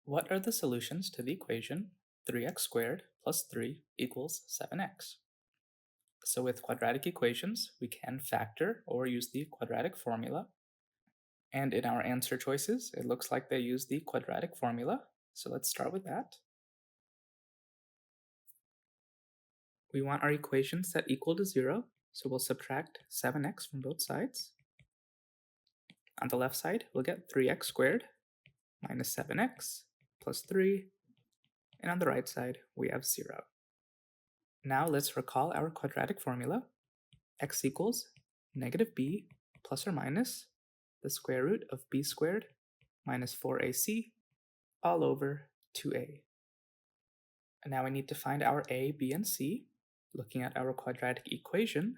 What are the solutions to the equation 3x squared plus 3 equals 7x? So with quadratic equations, we can factor or use the quadratic formula. And in our answer choices, it looks like they use the quadratic formula. So let's start with that. We want our equation set equal to 0, so we'll subtract 7x from both sides. On the left side, we'll get 3x squared minus 7x plus 3, and on the right side, we have 0. Now let's recall our quadratic formula. X equals negative b plus or minus the square root of b squared minus 4ac all over 2a. And now we need to find our a, b, and c. Looking at our quadratic equation,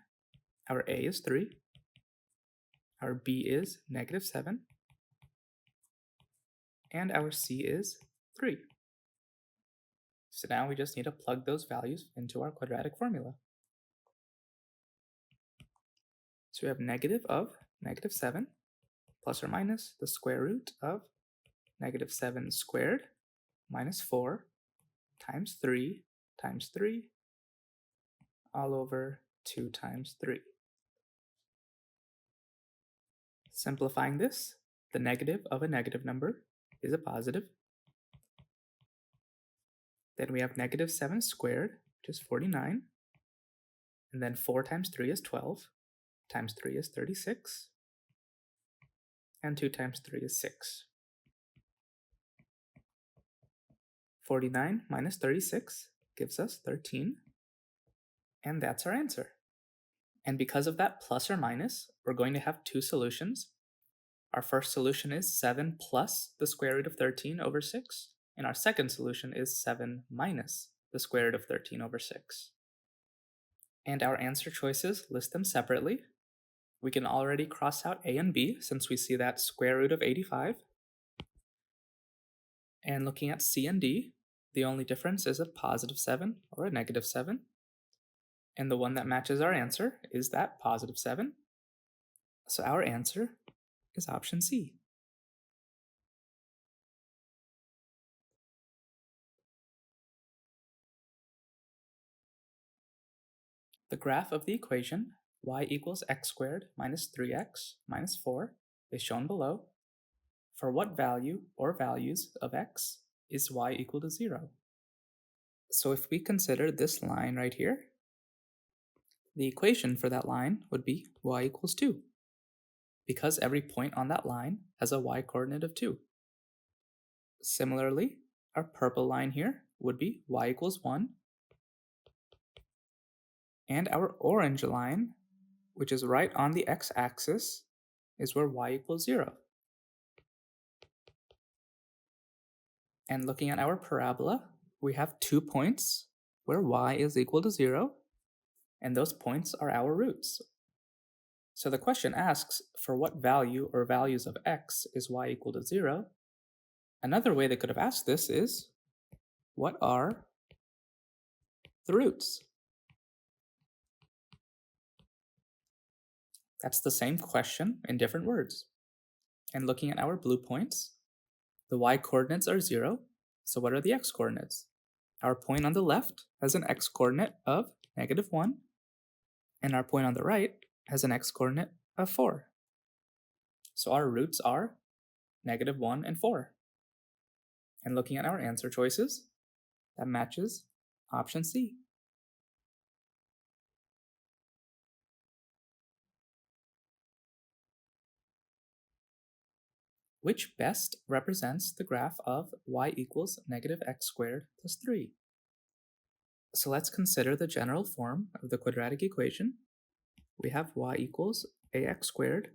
our a is 3, our b is negative 7, and our c is 3. So now we just need to plug those values into our quadratic formula. So we have negative of negative 7 plus or minus the square root of negative 7 squared minus 4 times 3 all over 2 times 3. Simplifying this, the negative of a negative number is a positive. Then we have negative 7 squared, which is 49. And then 4 times 3 is 12, times 3 is 36, and 2 times 3 is 6. 49 minus 36 gives us 13, and that's our answer. And because of that plus or minus, we're going to have two solutions. Our first solution is 7 plus the square root of 13 over 6, and our second solution is 7 minus the square root of 13 over 6. And our answer choices list them separately. We can already cross out a and b since we see that square root of 85. And looking at c and d, the only difference is a positive 7 or a negative 7. And the one that matches our answer is that positive 7. So our answer is option C. The graph of the equation y equals x squared minus 3x minus 4 is shown below. For what value or values of x is y equal to 0? So if we consider this line right here, the equation for that line would be y equals 2, because every point on that line has a y coordinate of 2. Similarly, our purple line here would be y equals 1, and our orange line, which is right on the x-axis, is where y equals 0. And looking at our parabola, we have 2 points where y is equal to 0, and those points are our roots. So the question asks for what value or values of x is y equal to 0. Another way they could have asked this is, what are the roots? That's the same question in different words. And looking at our blue points, the y coordinates are 0, so what are the x coordinates? Our point on the left has an x coordinate of negative 1, and our point on the right has an x coordinate of 4. So our roots are negative 1 and 4. And looking at our answer choices, that matches option C. Which best represents the graph of y equals negative x squared plus 3? So let's consider the general form of the quadratic equation. We have y equals ax squared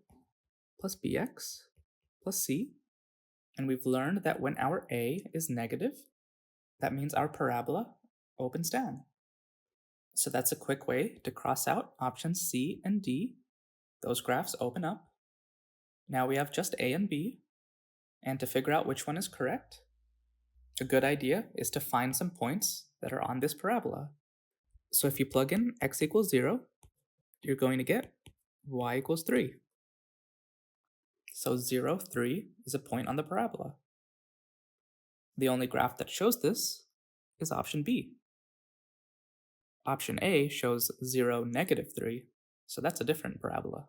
plus bx plus c. And we've learned that when our a is negative, that means our parabola opens down. So that's a quick way to cross out options C and D. Those graphs open up. Now we have just A and B. And to figure out which one is correct, a good idea is to find some points that are on this parabola. So if you plug in x equals 0, you're going to get y equals 3. So 0, 3 is a point on the parabola. The only graph that shows this is option B. Option A shows 0, -3, so that's a different parabola.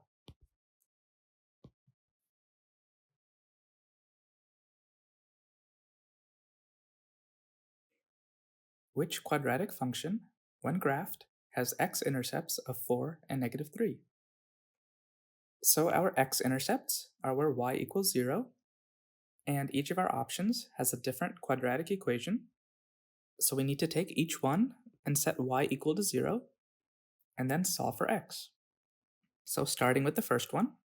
Which quadratic function, when graphed, has x-intercepts of 4 and -3? So our x-intercepts are where y equals 0, and each of our options has a different quadratic equation. So we need to take each one and set y equal to 0, and then solve for x. So starting with the first one,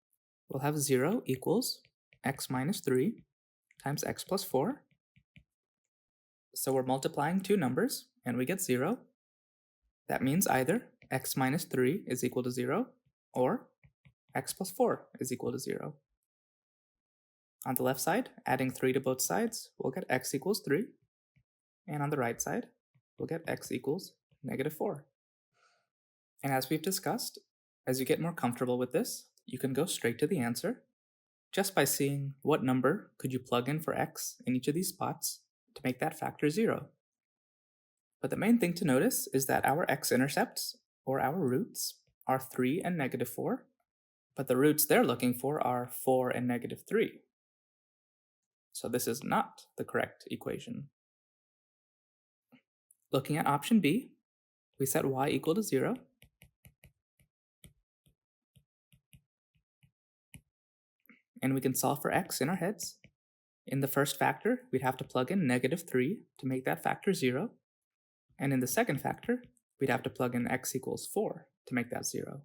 we'll have 0 equals x minus 3 times x plus 4. So we're multiplying two numbers, and we get 0. That means either x minus 3 is equal to 0, or x plus 4 is equal to 0. On the left side, adding 3 to both sides, we'll get x equals 3. And on the right side, we'll get x equals -4. And as we've discussed, as you get more comfortable with this, you can go straight to the answer just by seeing what number could you plug in for x in each of these spots to make that factor 0. But the main thing to notice is that our x-intercepts, or our roots, are 3 and -4, but the roots they're looking for are 4 and -3. So this is not the correct equation. Looking at option B, we set y equal to 0. And we can solve for x in our heads. In the first factor, we'd have to plug in -3 to make that factor 0. And in the second factor, we'd have to plug in x equals 4 to make that 0.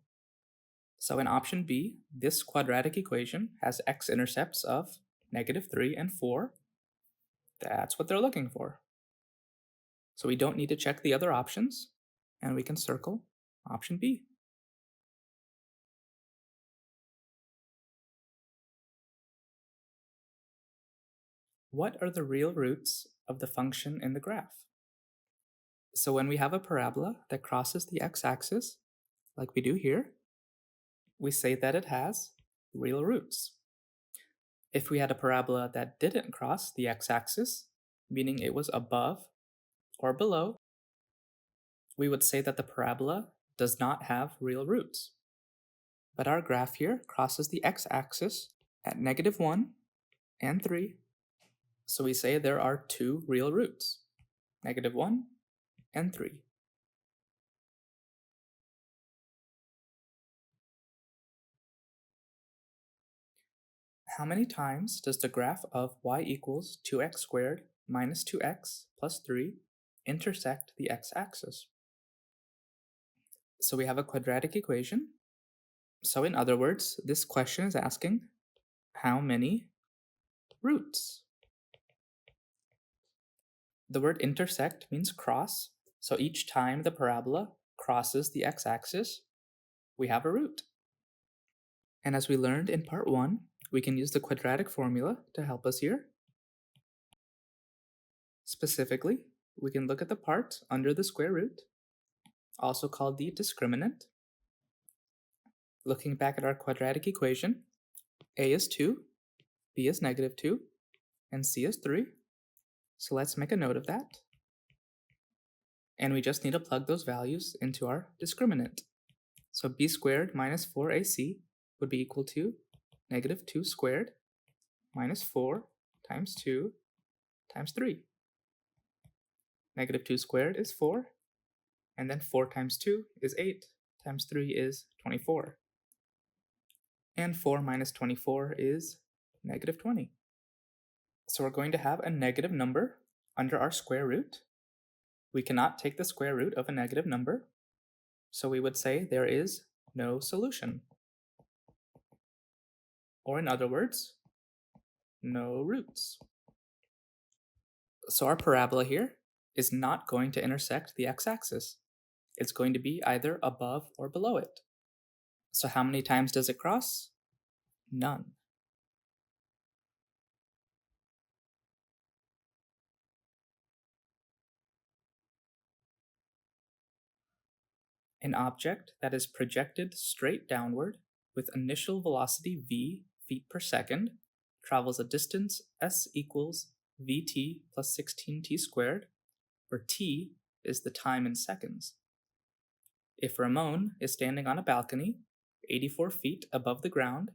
So in option B, this quadratic equation has x-intercepts of -3 and 4. That's what they're looking for. So we don't need to check the other options, and we can circle option B. What are the real roots of the function in the graph? So when we have a parabola that crosses the x-axis, like we do here, we say that it has real roots. If we had a parabola that didn't cross the x-axis, meaning it was above or below, we would say that the parabola does not have real roots. But our graph here crosses the x-axis at -1 and 3, so we say there are two real roots, -1 and 3. How many times does the graph of y equals 2x squared minus 2x plus 3 intersect the x-axis? So we have a quadratic equation. So in other words, this question is asking how many roots? The word intersect means cross, so each time the parabola crosses the x-axis, we have a root. And as we learned in part 1, we can use the quadratic formula to help us here. Specifically, we can look at the part under the square root, also called the discriminant. Looking back at our quadratic equation, a is 2, b is -2, and c is 3. So let's make a note of that. And we just need to plug those values into our discriminant. So b squared minus 4ac would be equal to -2 squared minus 4 times 2 times 3. -2 squared is 4, and then 4 times 2 is 8, times 3 is 24. And 4 minus 24 is -20. So we're going to have a negative number under our square root. We cannot take the square root of a negative number, so we would say there is no solution. Or in other words, no roots. So our parabola here is not going to intersect the x-axis. It's going to be either above or below it. So how many times does it cross? None. An object that is projected straight downward with initial velocity v feet per second travels a distance s equals vt plus 16t squared, where t is the time in seconds. If Ramon is standing on a balcony 84 feet above the ground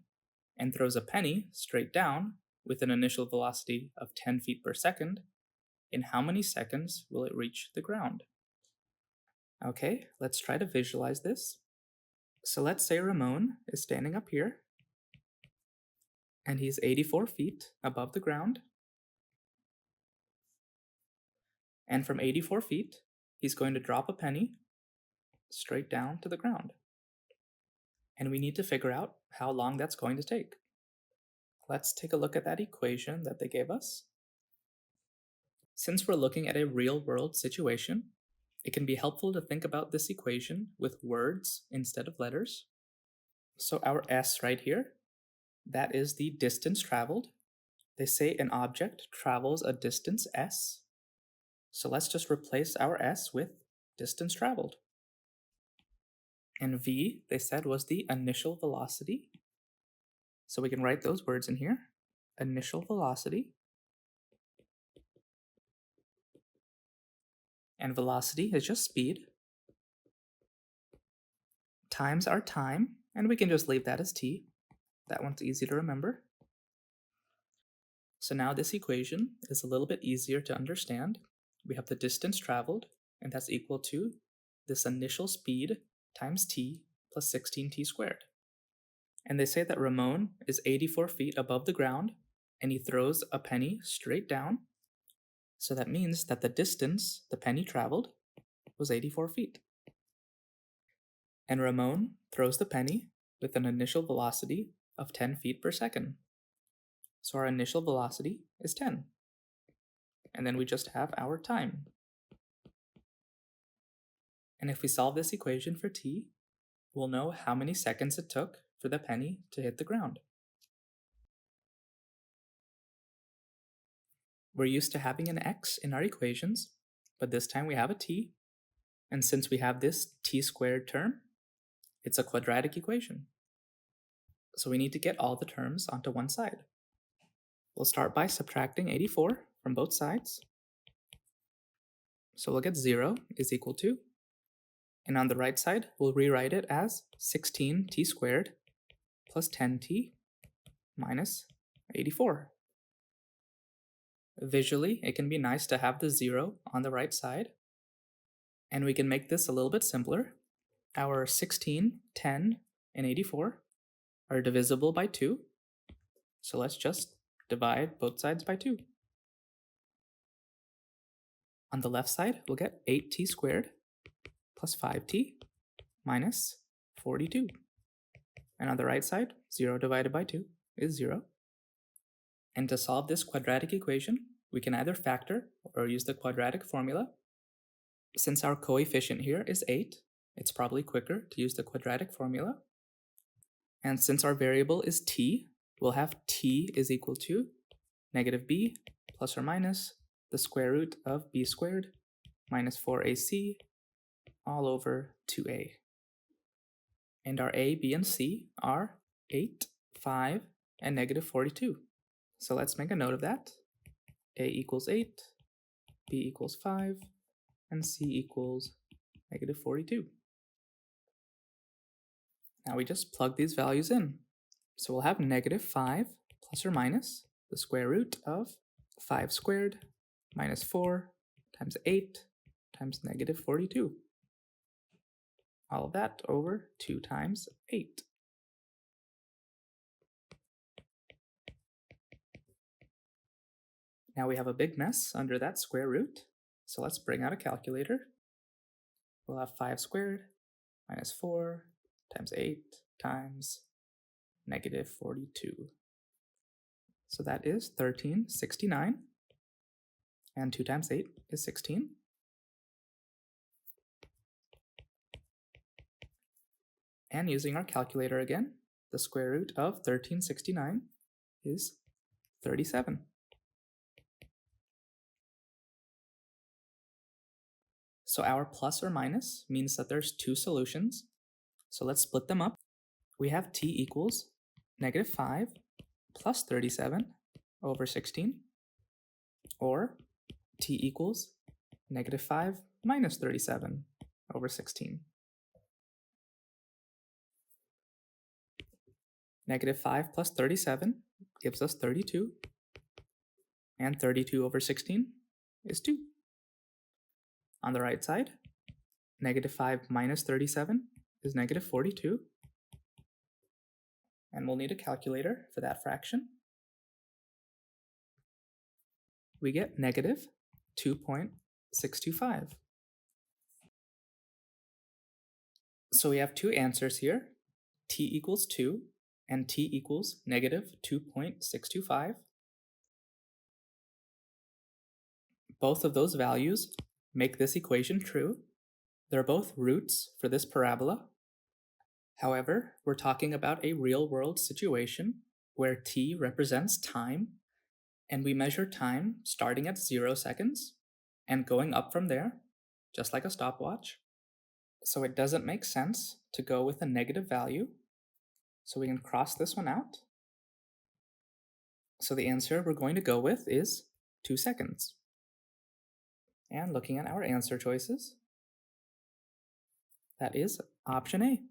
and throws a penny straight down with an initial velocity of 10 feet per second, in how many seconds will it reach the ground? Okay, let's try to visualize this. So let's say Ramon is standing up here, and he's 84 feet above the ground. And from 84 feet, he's going to drop a penny straight down to the ground. And we need to figure out how long that's going to take. Let's take a look at that equation that they gave us. Since we're looking at a real-world situation, it can be helpful to think about this equation with words instead of letters. So our s right here, that is the distance traveled. They say an object travels a distance s. So let's just replace our s with distance traveled. And v, they said, was the initial velocity. So we can write those words in here. Initial velocity. And velocity is just speed times our time, and we can just leave that as t. That one's easy to remember. So now this equation is a little bit easier to understand. We have the distance traveled, and that's equal to this initial speed times t plus 16t squared. And they say that Ramon is 84 feet above the ground, and he throws a penny straight down. So that means that the distance the penny traveled was 84 feet. And Ramon throws the penny with an initial velocity of 10 feet per second. So our initial velocity is 10. And then we just have our time. And if we solve this equation for t, we'll know how many seconds it took for the penny to hit the ground. We're used to having an x in our equations, but this time we have a t. And since we have this t squared term, it's a quadratic equation. So we need to get all the terms onto one side. We'll start by subtracting 84 from both sides. So we'll get 0 is equal to, and on the right side, we'll rewrite it as 16t squared plus 10t minus 84. Visually, it can be nice to have the 0 on the right side, and we can make this a little bit simpler. Our 16, 10, and 84 are divisible by 2, so let's just divide both sides by 2. On the left side, we'll get 8t squared plus 5t minus 42. And on the right side, 0 divided by 2 is 0. And to solve this quadratic equation, we can either factor or use the quadratic formula. Since our coefficient here is 8, it's probably quicker to use the quadratic formula. And since our variable is t, we'll have t is equal to negative b plus or minus the square root of b squared minus 4ac all over 2a. And our a, b, and c are 8, 5, and negative 42. So let's make a note of that. A equals 8, b equals 5, and c equals negative 42. Now we just plug these values in. So we'll have negative 5 plus or minus the square root of 5 squared minus 4 times 8 times negative 42. All of that over 2 times 8. Now we have a big mess under that square root, so let's bring out a calculator. We'll have 5 squared minus 4 times 8 times negative 42. So that is 1369, and 2 times 8 is 16. And using our calculator again, the square root of 1369 is 37. So our plus or minus means that there's 2 solutions. So let's split them up. We have t equals negative 5 plus 37 over 16. or t equals -5 minus 37 over 16. -5 plus 37 gives us 32, and 32 over 16 is 2. On the right side, -5 minus 37 is -42, and we'll need a calculator for that fraction. We get -2.625. So we have two answers here, t equals 2 and t equals -2.625. Both of those values make this equation true. They're both roots for this parabola. However, we're talking about a real-world situation where t represents time, and we measure time starting at 0 seconds and going up from there, just like a stopwatch. So it doesn't make sense to go with a negative value, so we can cross this one out. So the answer we're going to go with is 2 seconds. And looking at our answer choices, that is option A.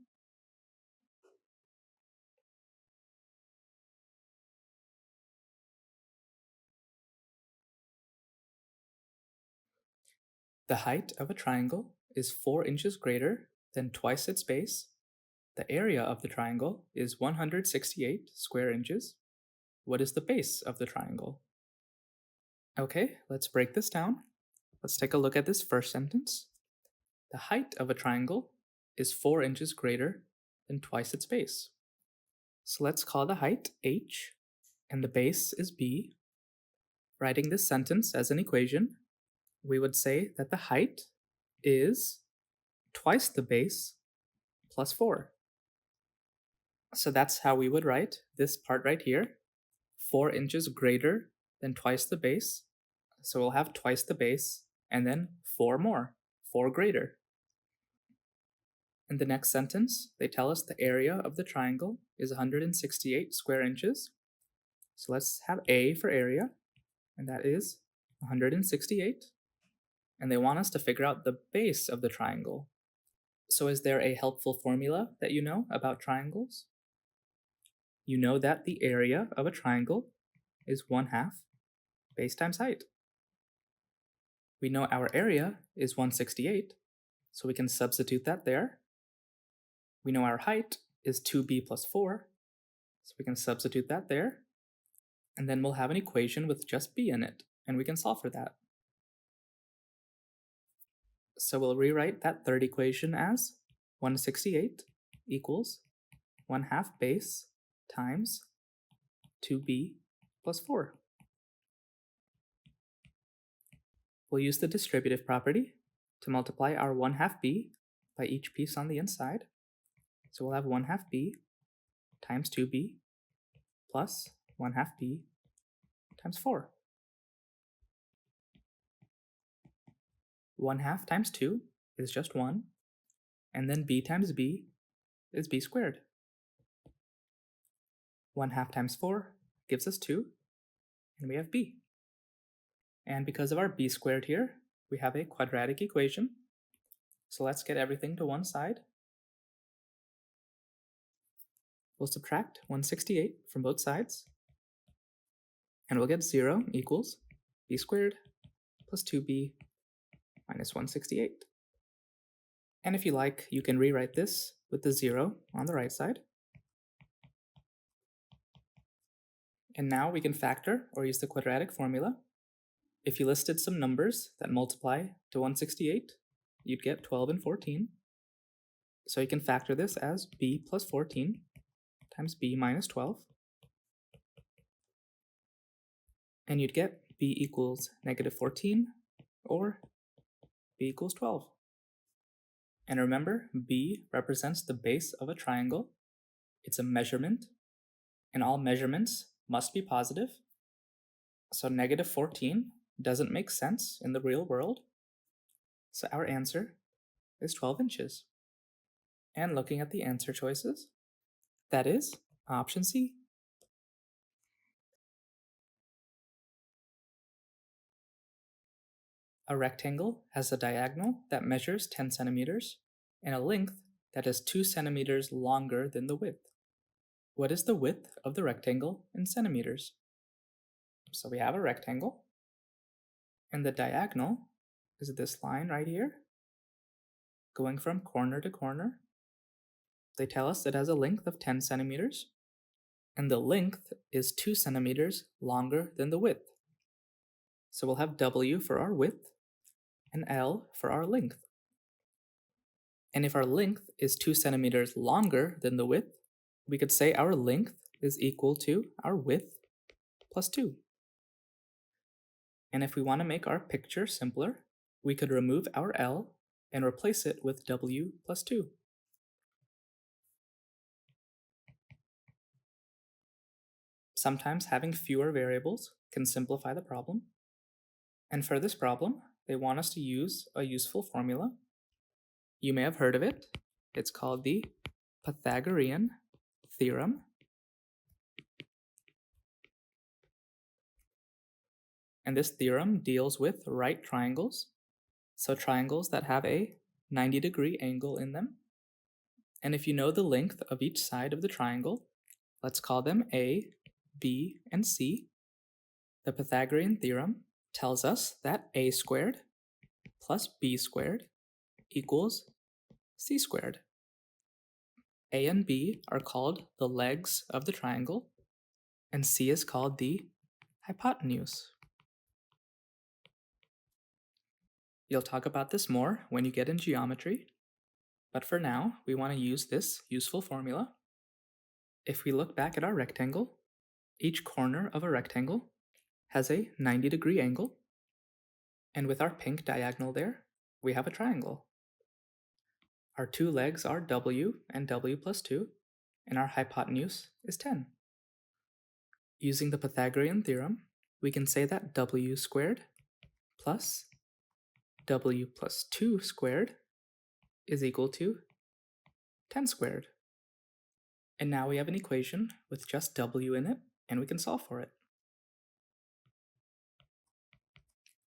The height of a triangle is 4 inches greater than twice its base. The area of the triangle is 168 square inches. What is the base of the triangle? Okay, let's break this down. Let's take a look at this first sentence. The height of a triangle is 4 inches greater than twice its base. So let's call the height h, and the base is b. Writing this sentence as an equation, we would say that the height is twice the base plus 4. So that's how we would write this part right here, 4 inches greater than twice the base. So we'll have twice the base, and then 4 more, 4 greater. In the next sentence, they tell us the area of the triangle is 168 square inches. So let's have A for area, and that is 168. And they want us to figure out the base of the triangle. So is there a helpful formula that you know about triangles? You know that the area of a triangle is 1/2 base times height. We know our area is 168, so we can substitute that there. We know our height is 2b plus 4, so we can substitute that there. And then we'll have an equation with just b in it, and we can solve for that. So we'll rewrite that third equation as 168 equals 1/2 base times 2b plus 4. We'll use the distributive property to multiply our 1/2 b by each piece on the inside. So we'll have 1/2 b times 2b plus 1/2 b times 4. 1/2 times 2 is just 1, and then b times b is b squared. 1/2 times 4 gives us 2, and we have b. And because of our b squared here, we have a quadratic equation. So let's get everything to one side. We'll subtract 168 from both sides, and we'll get 0 equals b squared plus 2b minus 168. And if you like, you can rewrite this with the 0 on the right side. And now we can factor or use the quadratic formula. If you listed some numbers that multiply to 168, you'd get 12 and 14. So you can factor this as b plus 14 times b minus 12. And you'd get b equals -14 or b equals 12. And remember, b represents the base of a triangle. It's a measurement, and all measurements must be positive. So -14 doesn't make sense in the real world. So our answer is 12 inches. And looking at the answer choices, that is option C. A rectangle has a diagonal that measures 10 centimeters and a length that is 2 centimeters longer than the width. What is the width of the rectangle in centimeters? So we have a rectangle, and the diagonal is this line right here, going from corner to corner. They tell us it has a length of 10 centimeters, and the length is 2 centimeters longer than the width. So we'll have W for our width and L for our length. And if our length is 2 centimeters longer than the width, we could say our length is equal to our width plus 2. And if we want to make our picture simpler, we could remove our L and replace it with W plus 2. Sometimes having fewer variables can simplify the problem. And for this problem, they want us to use a useful formula. You may have heard of it. It's called the Pythagorean theorem. And this theorem deals with right triangles, so triangles that have a 90-degree angle in them. And if you know the length of each side of the triangle, let's call them A, B, and C. The Pythagorean theorem tells us that A squared plus B squared equals C squared. A and B are called the legs of the triangle, and C is called the hypotenuse. You'll talk about this more when you get in geometry, but for now, we want to use this useful formula. If we look back at our rectangle, each corner of a rectangle has a 90-degree angle, and with our pink diagonal there, we have a triangle. Our two legs are W and W plus 2, and our hypotenuse is 10. Using the Pythagorean theorem, we can say that W squared plus W plus 2 squared is equal to 10 squared. And now we have an equation with just W in it, and we can solve for it.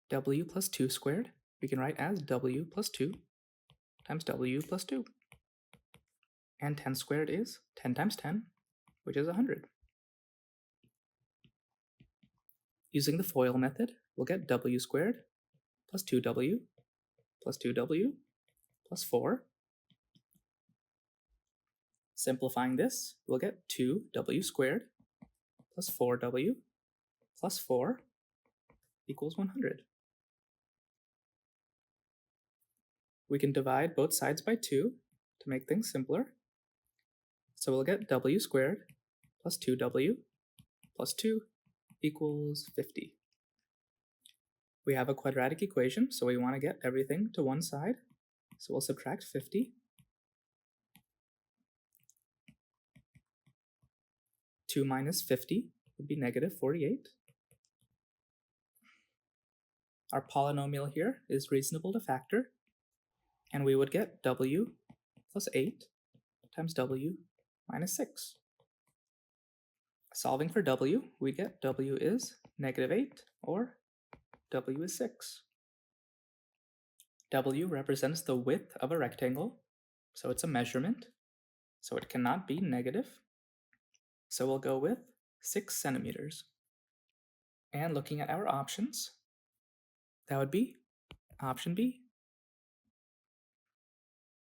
W plus 2 squared we can write as W plus 2 times W plus 2. And 10 squared is 10 times 10, which is 100. Using the FOIL method, we'll get W squared plus 2W plus 2W plus 4. Simplifying this, we'll get 2W squared plus 4W plus 4 equals 100. We can divide both sides by 2 to make things simpler. So we'll get W squared plus 2W plus 2 equals 50. We have a quadratic equation, so we want to get everything to one side. So we'll subtract 50. 2 minus 50 would be negative 48. Our polynomial here is reasonable to factor, and we would get W plus 8 times W minus 6. Solving for W, we get W is negative 8, or W is 6. W represents the width of a rectangle, so it's a measurement, so it cannot be negative. So we'll go with 6 centimeters. And looking at our options, that would be option B.